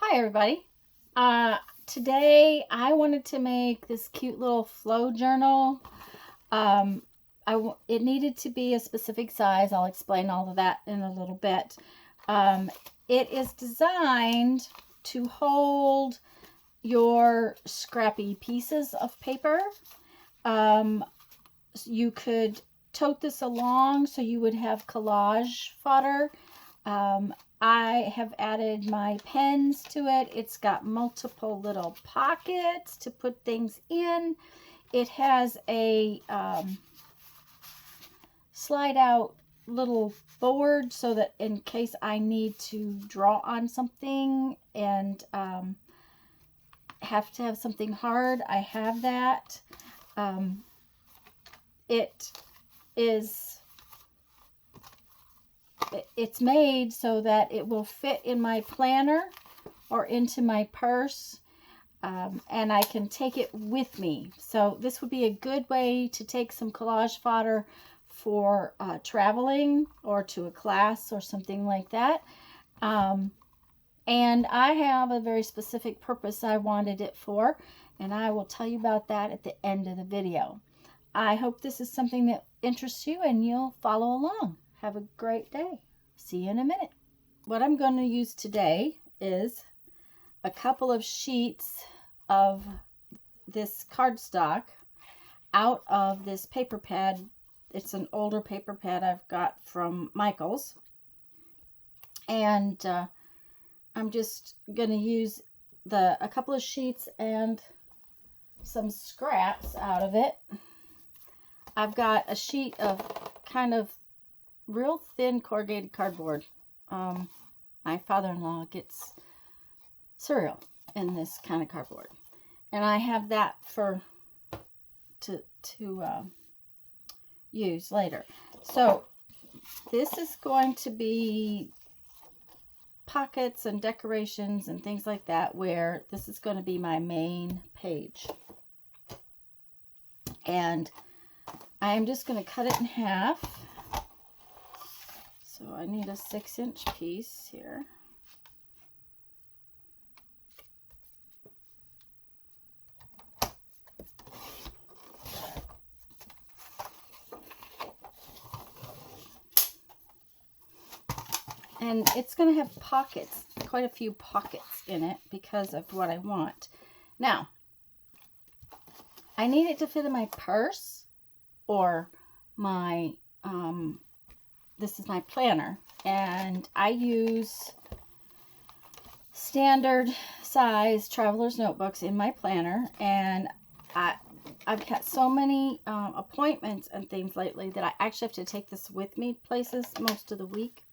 Hi everybody. Today I wanted to make this cute little flow journal. It needed to be a specific size. I'll explain all of that in a little bit. It is designed to hold your scrappy pieces of paper. You could tote this along so you would have collage fodder. I have added my pens to it. It's got multiple little pockets to put things in. It has a slide out little board so that in case I need to draw on something and have to have something hard, I have that. It's made so that it will fit in my planner or into my purse, and I can take it with me. So this would be a good way to take some collage fodder for traveling or to a class or something like that. And I have a very specific purpose I wanted it for, and I will tell you about that at the end of the video. I hope this is something that interests you and you'll follow along. Have a great day. See you in a minute. What I'm going to use today is a couple of sheets of this cardstock out of this paper pad. It's an older paper pad I've got from Michael's. And I'm just going to use a couple of sheets and some scraps out of it. I've got a sheet of kind of real thin corrugated cardboard. My father-in-law gets cereal in this kind of cardboard, and I have that to use later. So this is going to be pockets and decorations and things like that, where this is going to be my main page. And I am just going to cut it in half. So I need a 6-inch piece here. And it's going to have pockets, quite a few pockets in it because of what I want. Now, I need it to fit in my purse or my, this is my planner, and I use standard size traveler's notebooks in my planner, and I've got so many appointments and things lately that I actually have to take this with me places most of the week.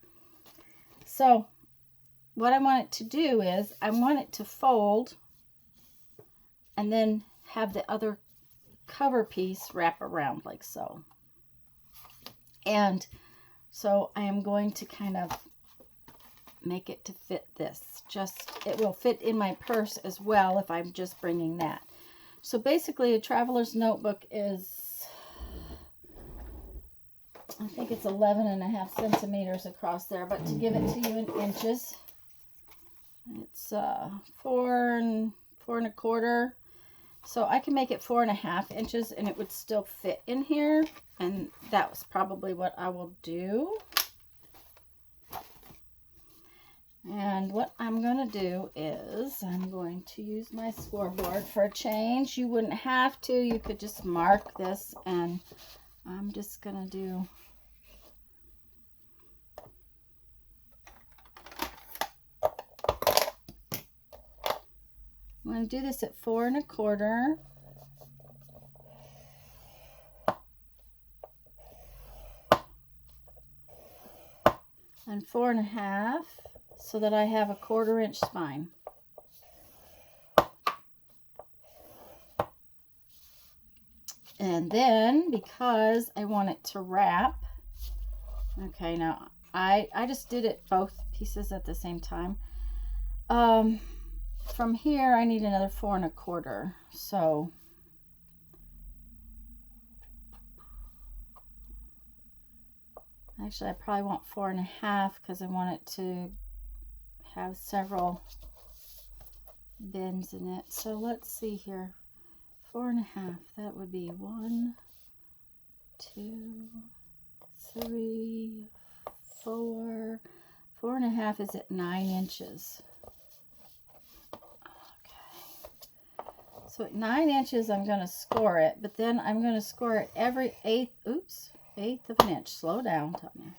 So what I want it to do is I want it to fold and then have the other cover piece wrap around like so. And so I am going to kind of make it to fit this. It will fit in my purse as well if I'm just bringing that. So basically a traveler's notebook is, I think it's 11.5 centimeters across there, but to give it to you in inches, it's 4.25. So I can make it 4.5 inches and it would still fit in here. And that was probably what I will do. And what I'm going to do is I'm going to use my scoreboard for a change. You wouldn't have to. You could just mark this, and I'm just going to do I'm going to do this at 4.25. And 4.5, so that I have a 1/4 inch spine. And then, because I want it to wrap, okay, now I just did it both pieces at the same time. From here I need another 4.25, so actually I probably want 4.5 because I want it to have several bends in it. So let's see here. 4.5. That would be 1, 2, 3, 4. 4.5 is at 9 inches. Okay. So at 9 inches, I'm going to score it, but then I'm going to score it every eighth of an inch. Slow down, Tanya.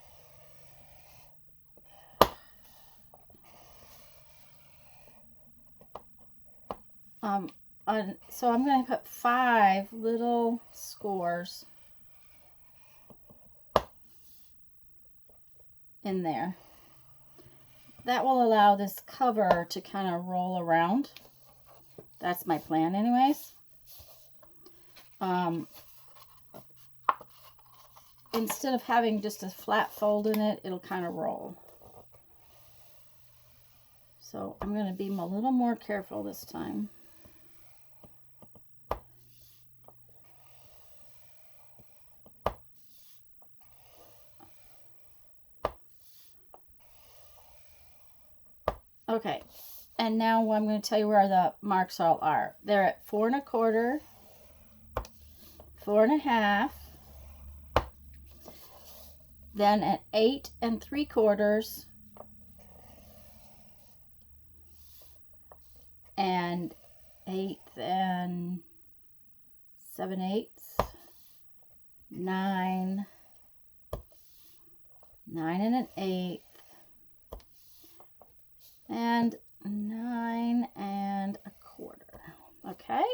So I'm going to put 5 little scores in there. That will allow this cover to kind of roll around. That's my plan anyways. Instead of having just a flat fold in it, it'll kind of roll. So I'm going to be a little more careful this time. Okay, and now I'm going to tell you where the marks all are. They're at 4 1/4, 4 1/2, then at 8 3/4, and 8 7/8, 9, 9 1/8, and 9 1/4. Okay,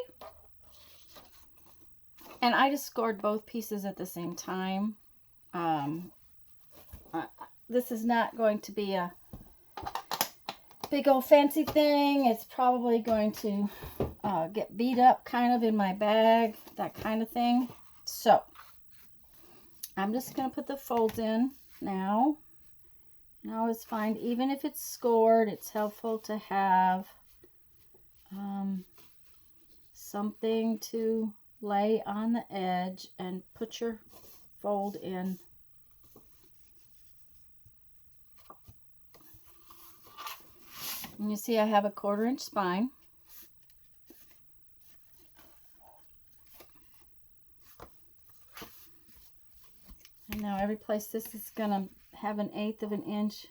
and I just scored both pieces at the same time. This is not going to be a big old fancy thing. It's probably going to get beat up kind of in my bag, that kind of thing. So I'm just going to put the folds in now. And I always find, even if it's scored, it's helpful to have something to lay on the edge and put your fold in. And you see I have a 1/4 inch spine. And now every place this is going to have 1/8 of an inch.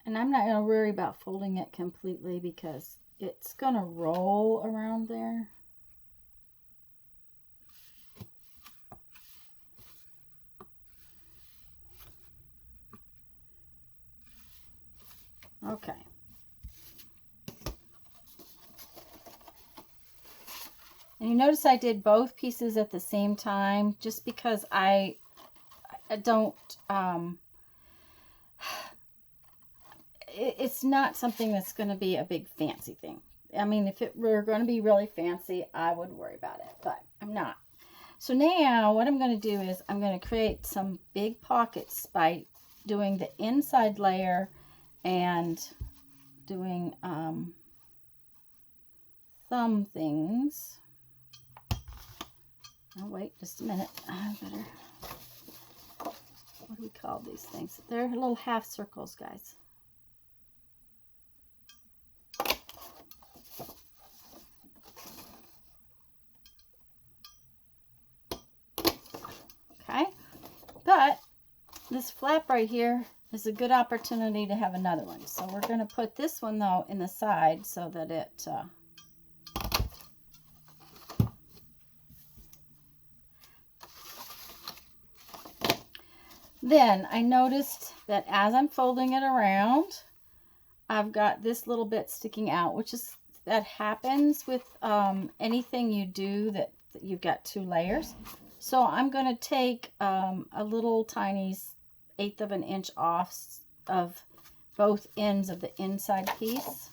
And I'm not going to worry about folding it completely because it's going to roll around there. Okay. And you notice I did both pieces at the same time just because I don't, it's not something that's going to be a big fancy thing. I mean, if it were going to be really fancy, I would worry about it, but I'm not. So now what I'm going to do is I'm going to create some big pockets by doing the inside layer and doing thumb things. Oh, wait just a minute. I better, what do we call these things? They're little half circles, guys. Okay, but this flap right here is a good opportunity to have another one. So we're going to put this one though in the side so that it then I noticed that as I'm folding it around, I've got this little bit sticking out, which is, that happens with anything you do that you've got 2 layers. So I'm going to take a little tiny 1/8 of an inch off of both ends of the inside piece.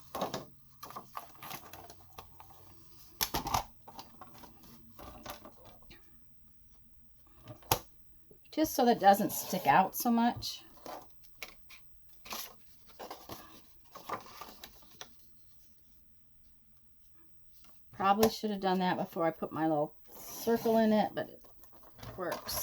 Just so that it doesn't stick out so much. Probably should have done that before I put my little circle in it, but it works.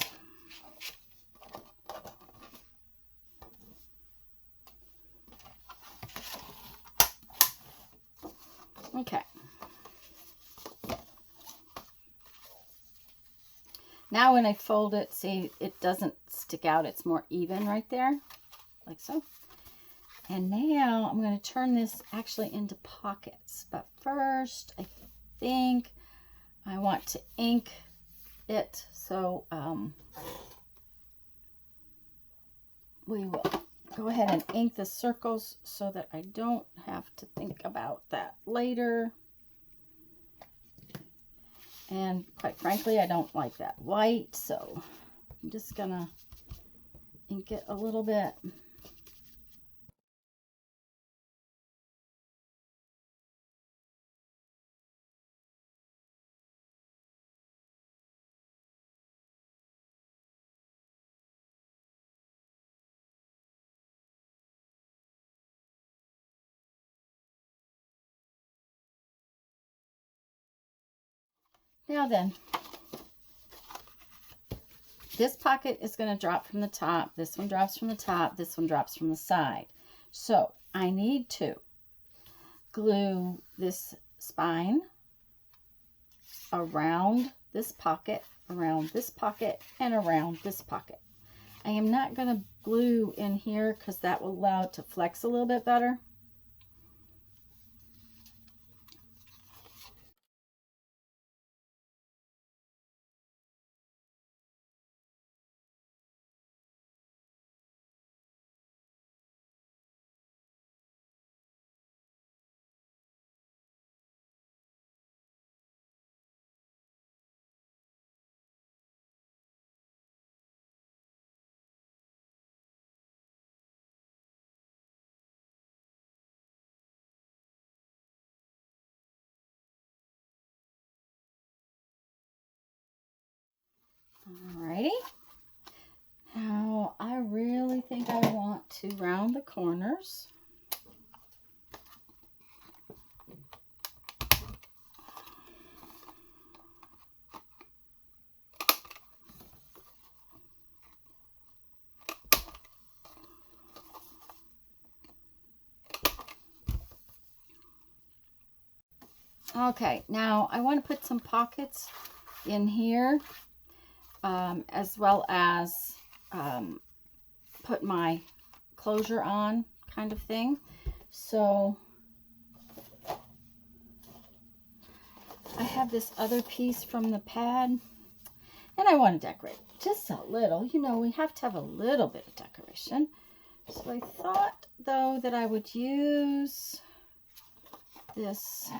Now when I fold it, see, it doesn't stick out. It's more even right there, like so. And now I'm going to turn this actually into pockets. But first, I think I want to ink it. So we will go ahead and ink the circles so that I don't have to think about that later. And quite frankly, I don't like that white, so I'm just gonna ink it a little bit. Now then, this pocket is going to drop from the top. This one drops from the top. This one drops from the side. So I need to glue this spine around this pocket, and around this pocket. I am not going to glue in here because that will allow it to flex a little bit better. Alrighty. Now I really think I want to round the corners. Okay, now I want to put some pockets in here, as well as put my closure on kind of thing. So I have this other piece from the pad, and I want to decorate just a little. You know, we have to have a little bit of decoration. So I thought, though, that I would use this.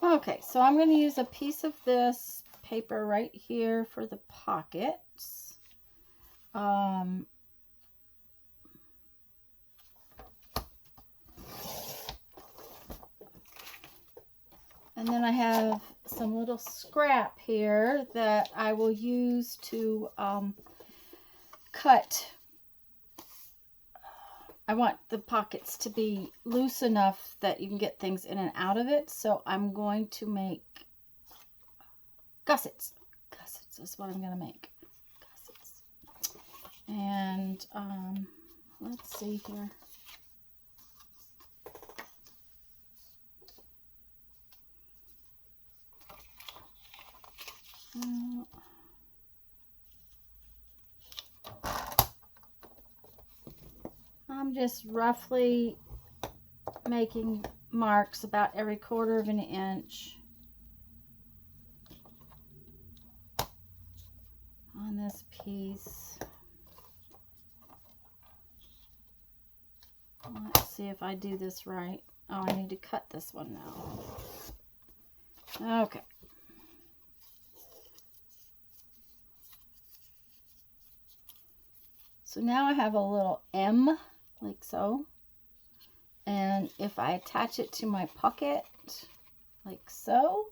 Okay, so I'm going to use a piece of this paper right here for the pockets. And then I have some little scrap here that I will use to cut. I want the pockets to be loose enough that you can get things in and out of it. So I'm going to make gussets. Gussets is what I'm going to make. Gussets. And let's see here. I'm just roughly making marks about every 1/4 of an inch on this piece. Let's see if I do this right. Oh, I need to cut this one now. Okay. So now I have a little M, like so. And if I attach it to my pocket, like so,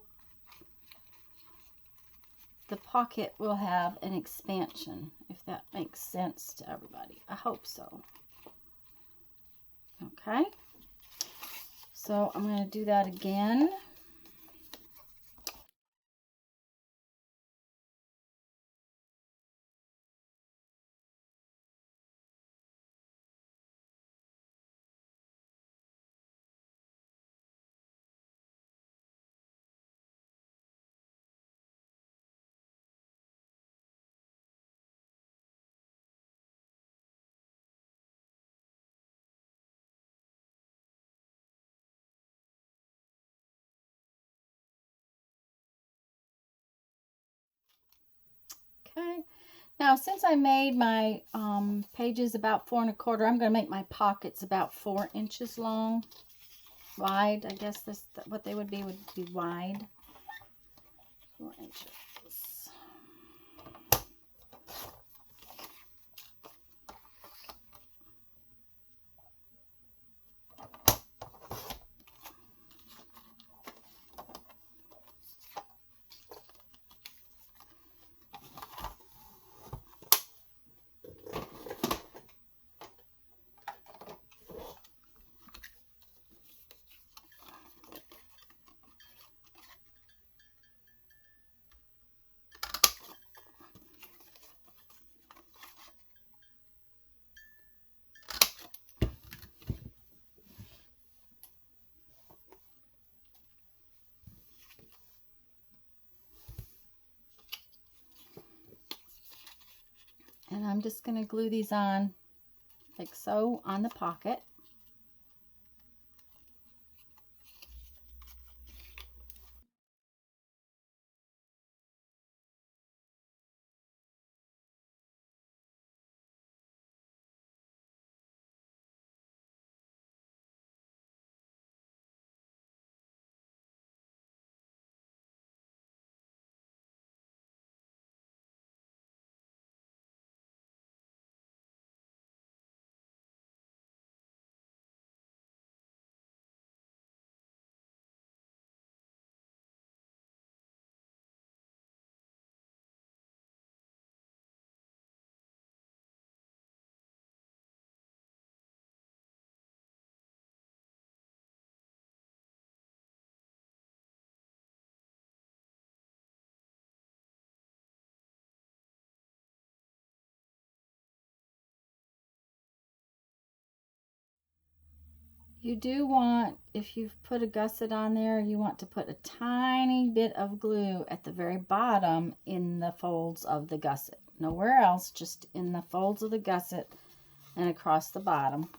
the pocket will have an expansion, if that makes sense to everybody. I hope so. Okay. So I'm going to do that again. Okay. Now, since I made my pages about 4 1/4, I'm going to make my pockets about 4 inches long. Wide, I guess what they would be wide. 4 inches. And I'm just going to glue these on like so on the pocket. You do want, if you've put a gusset on there, you want to put a tiny bit of glue at the very bottom in the folds of the gusset. Nowhere else, just in the folds of the gusset and across the bottom.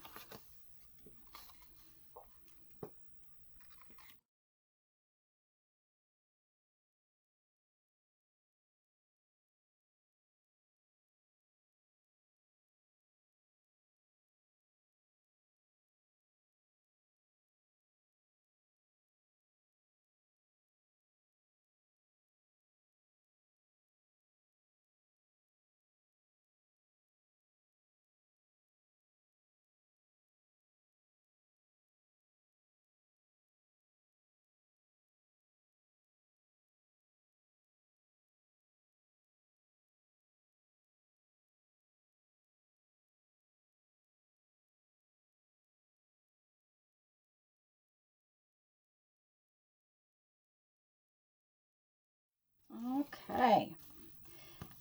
Okay.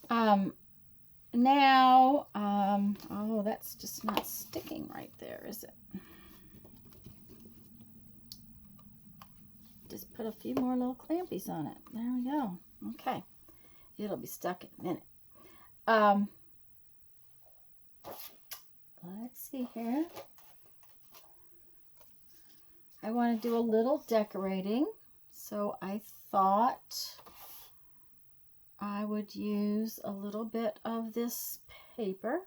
Now, oh, that's just not sticking right there, is it? Just put a few more little clampies on it. There we go. Okay. It'll be stuck in a minute. Let's see here. I want to do a little decorating, so I thought I would use a little bit of this paper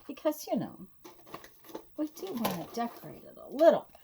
because, you know, we do want to decorate it a little bit.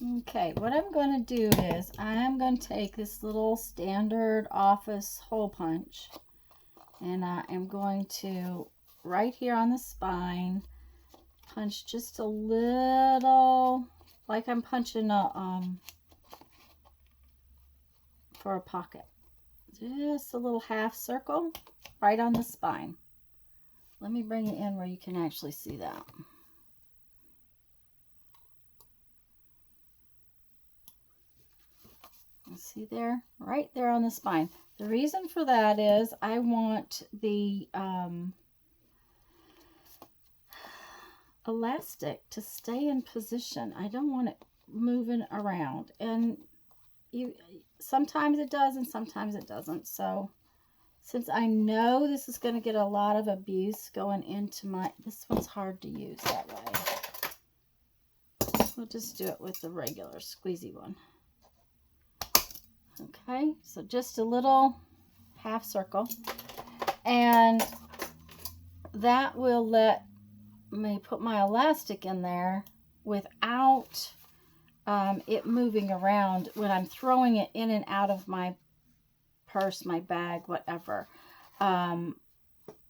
Okay, what I'm going to do is I'm going to take this little standard office hole punch, and I am going to, right here on the spine, punch just a little, like I'm punching a for a pocket. Just a little half circle right on the spine. Let me bring it in where you can actually see that. See there? Right there on the spine. The reason for that is I want the elastic to stay in position. I don't want it moving around. And sometimes it does and sometimes it doesn't. So since I know this is going to get a lot of abuse going into this one's hard to use that way. We'll just do it with the regular squeezy one. Okay, so just a little half circle, and that will let me put my elastic in there without it moving around when I'm throwing it in and out of my purse, my bag, whatever. Now,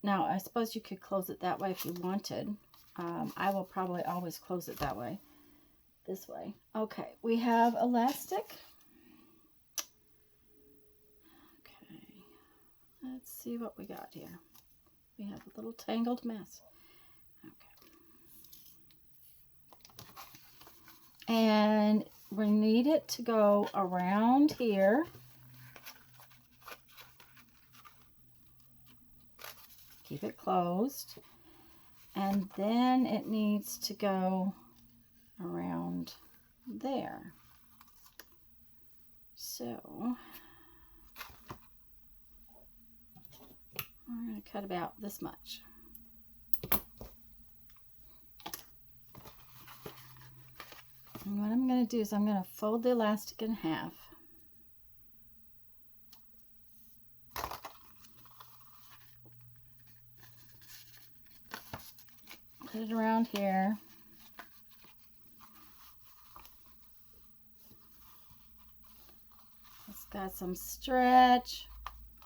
I suppose you could close it that way if you wanted. I will probably always close it that way, this way. Okay, we have elastic. Let's see what we got here. We have a little tangled mess. Okay. And we need it to go around here. Keep it closed. And then it needs to go around there. So we're going to cut about this much. And what I'm going to do is I'm going to fold the elastic in half. Put it around here. It's got some stretch.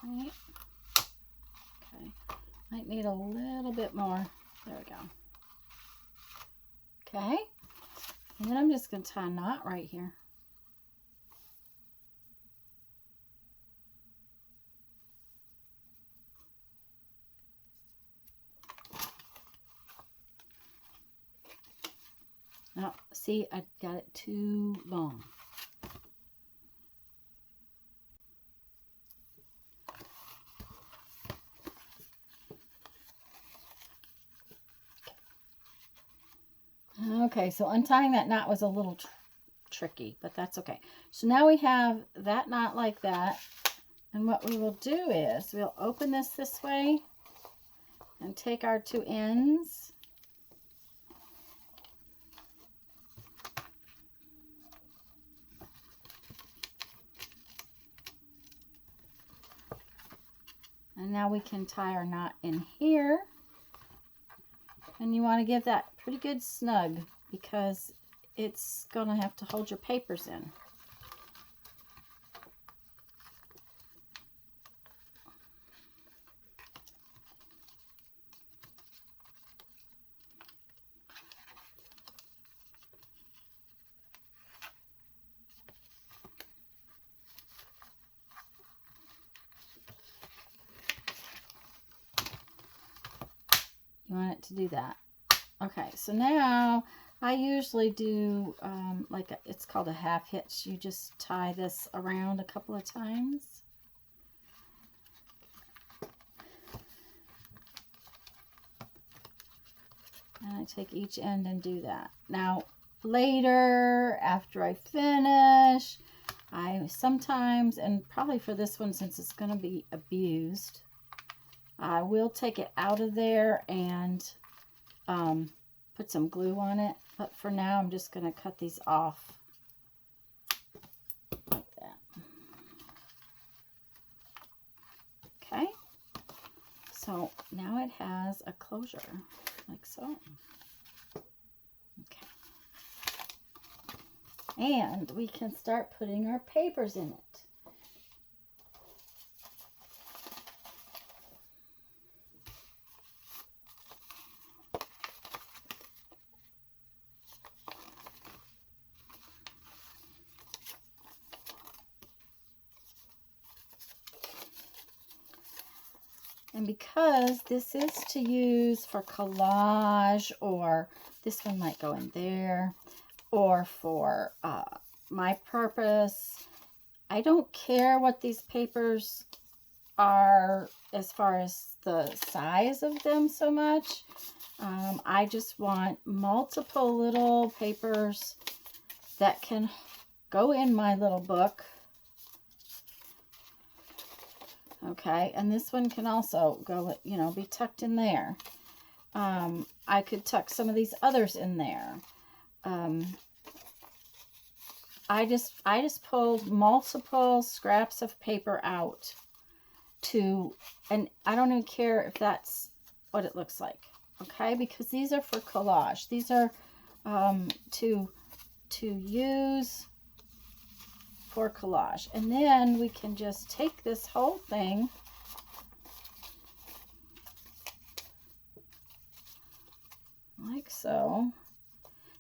Right? Might need a little bit more. There we go. Okay. And then I'm just going to tie a knot right here. Now, see, I got it too long. Okay, so untying that knot was a little tricky, but that's okay. So now we have that knot like that, and what we will do is we'll open this way and take our two ends. And now we can tie our knot in here. And you want to give that pretty good snug because it's going to have to hold your papers in. You want it to do that. Okay, so now I usually do it's called a half hitch. You just tie this around a couple of times. And I take each end and do that. Now later, after I finish, I sometimes, and probably for this one since it's going to be abused, I will take it out of there and put some glue on it. But for now, I'm just going to cut these off like that. Okay. So now it has a closure like so. Okay. And we can start putting our papers in it. And because this is to use for collage, or this one might go in there, or for my purpose, I don't care what these papers are as far as the size of them so much. I just want multiple little papers that can go in my little book. Okay, and this one can also go, you know, be tucked in there. I could tuck some of these others in there. I just pulled multiple scraps of paper out and I don't even care if that's what it looks like. Okay, because these are for collage. These are to use for collage. And then we can just take this whole thing like so.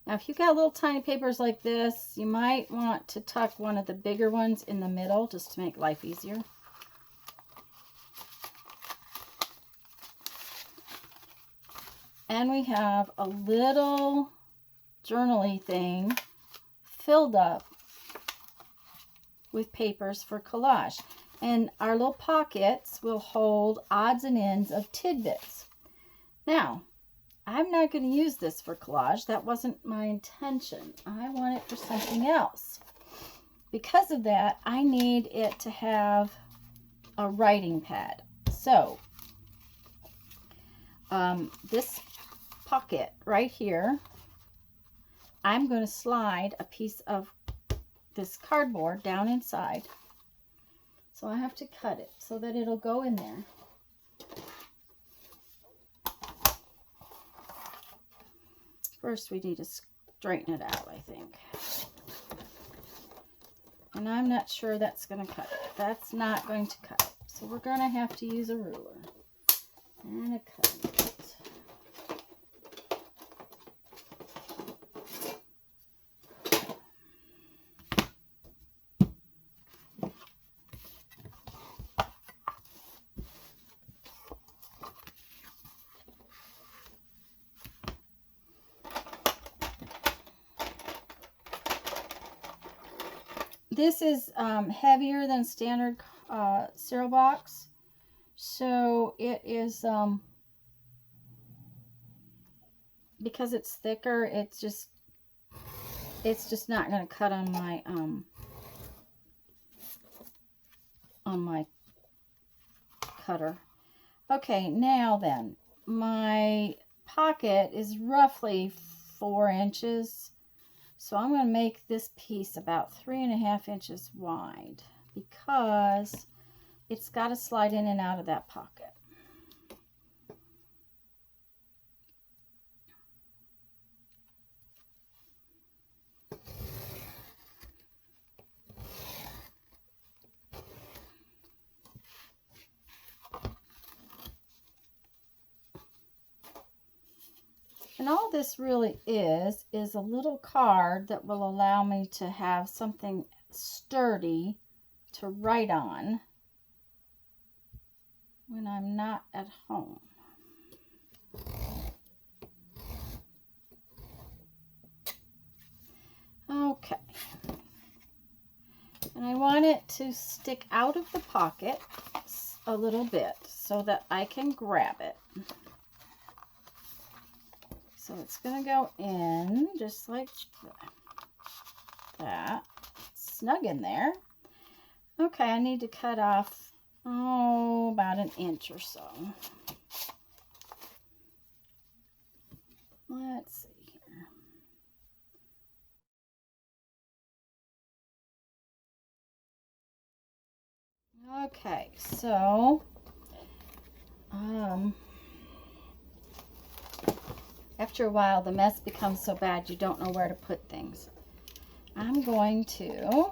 Now, if you've got little tiny papers like this, you might want to tuck one of the bigger ones in the middle just to make life easier. And we have a little journal-y thing filled up with papers for collage. And our little pockets will hold odds and ends of tidbits. Now, I'm not going to use this for collage. That wasn't my intention. I want it for something else. Because of that, I need it to have a writing pad. So, this pocket right here, I'm going to slide a piece of this cardboard down inside. So I have to cut it so that it'll go in there. First we need to straighten it out, I think. And I'm not sure that's going to cut it. That's not going to cut it. So we're going to have to use a ruler and a cutting board. This is heavier than standard cereal box, so it is because it's thicker. It's just not going to cut on my cutter. Okay, now then, my pocket is roughly 4 inches. So I'm going to make this piece about 3.5 inches wide because it's got to slide in and out of that pocket. And all this really is a little card that will allow me to have something sturdy to write on when I'm not at home. Okay. And I want it to stick out of the pocket a little bit so that I can grab it. So it's going to go in just like that. It's snug in there. Okay, I need to cut off, about 1 inch or so. Let's see here. Okay, so, after a while, the mess becomes so bad you don't know where to put things. I'm going to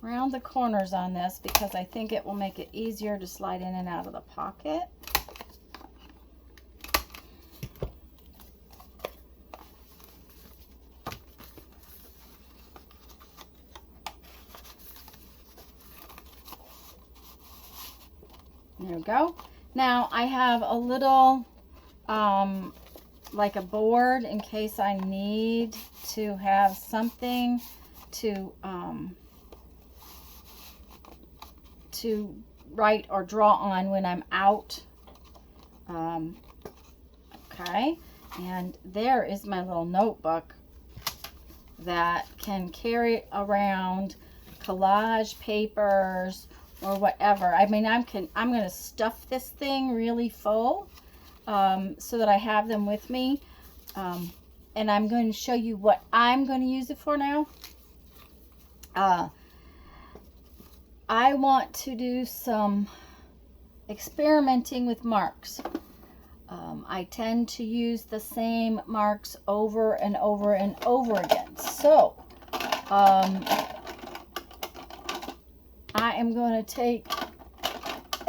round the corners on this because I think it will make it easier to slide in and out of the pocket. There we go. Now I have a little like a board in case I need to have something to write or draw on when I'm out. Okay, and there is my little notebook that can carry around collage papers or whatever. I mean, I'm going to stuff this thing really full so that I have them with me. And I'm going to show you what I'm going to use it for now. I want to do some experimenting with marks. I tend to use the same marks over and over and over again. So, I am going to take,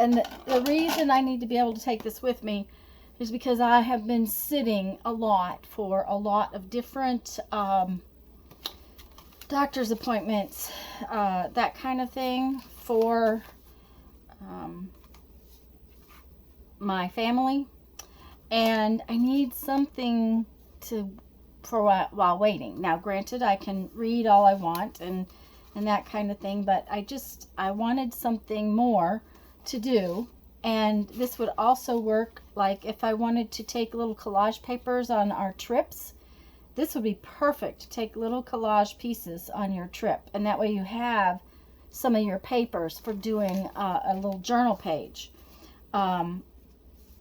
and the reason I need to be able to take this with me is because I have been sitting a lot for a lot of different doctor's appointments, that kind of thing for my family. And I need something for while waiting. Now, granted, I can read all I want and that kind of thing, but I wanted something more to do. And this would also work like if I wanted to take little collage papers on our trips. This would be perfect to take little collage pieces on your trip, and that way you have some of your papers for doing a little journal page.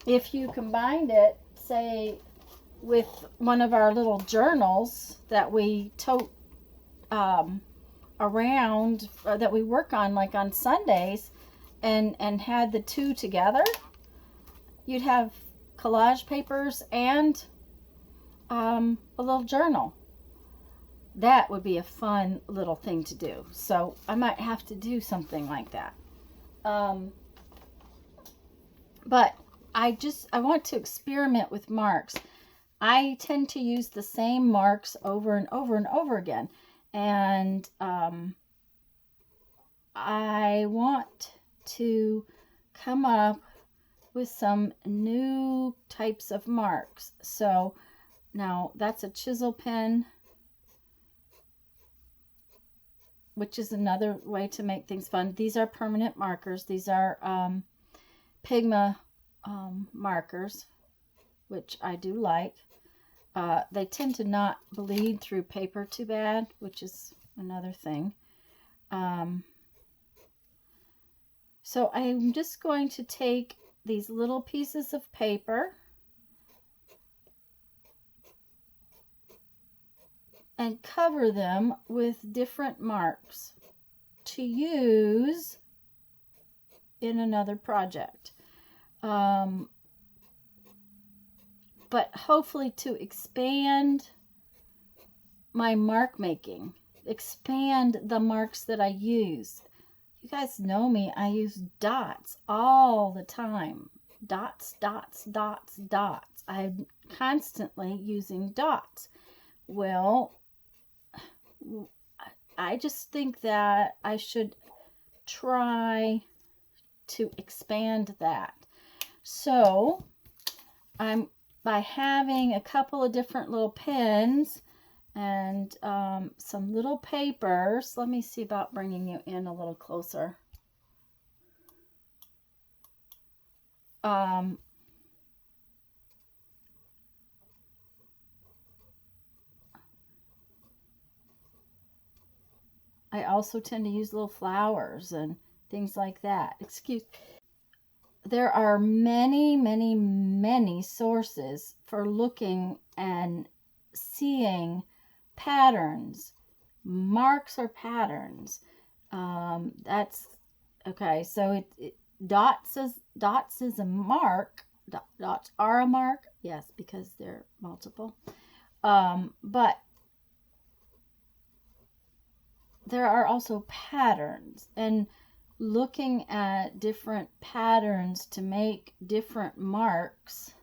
If you combined it, say, with one of our little journals that we tote around, that we work on like on Sundays, and had the two together, you'd have collage papers and a little journal. That would be a fun little thing to do. So I might have to do something like that. But I want to experiment with marks. I tend to use the same marks over and over and over again. And I want to come up with some new types of marks. So now that's a chisel pen, which is another way to make things fun. These are permanent markers. These are Pigma markers, which I do like. They tend to not bleed through paper too bad, which is another thing. So I'm just going to take these little pieces of paper and cover them with different marks to use in another project. But hopefully to expand my mark making, expand the marks that I use. You guys know me, I use dots all the time. Dots, dots, dots, dots. I'm constantly using dots. Well, I just think that I should try to expand that. So by having a couple of different little pens and some little papers. Let me see about bringing you in a little closer. I also tend to use little flowers and things like that. There are many, many, many sources for looking and seeing patterns. Marks are patterns. That's okay. So dots is a mark. Dots are a mark. Yes, because they're multiple. But there are also patterns, and looking at different patterns to make different marks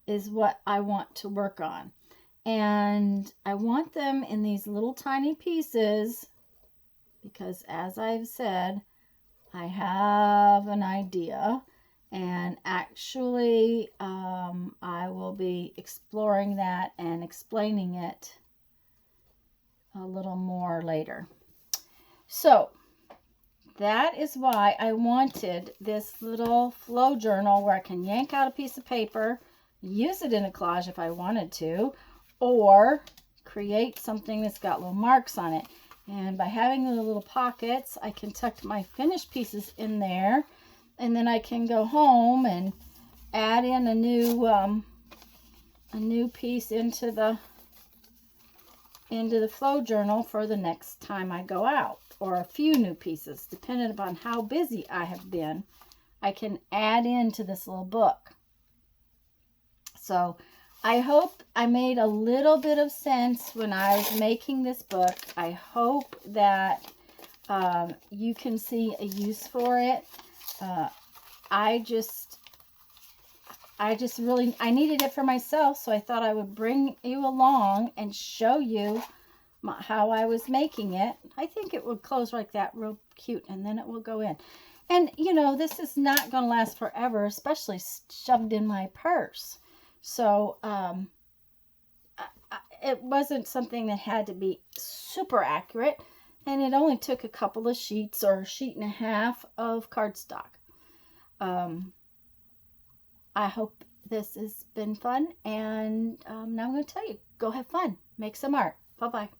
is what I want to work on. And I want them in these little tiny pieces because, as I've said, I have an idea, and actually I will be exploring that and explaining it a little more later. So that is why I wanted this little flow journal where I can yank out a piece of paper, use it in a collage if I wanted to, or create something that's got little marks on it. And by having the little pockets, I can tuck my finished pieces in there, and then I can go home and add in a new piece into the flow journal for the next time I go out, or a few new pieces, depending upon how busy I have been. I can add into this little book. So I hope I made a little bit of sense when I was making this book. I hope that you can see a use for it. I needed it for myself, so I thought I would bring you along and show you how I was making it. I think it would close like that, real cute, and then it will go in. And, you know, this is not going to last forever, especially shoved in my purse. So it wasn't something that had to be super accurate, and it only took a couple of sheets or a sheet and a half of cardstock. I hope this has been fun, and now I'm going to tell you, go have fun. Make some art. Bye-bye.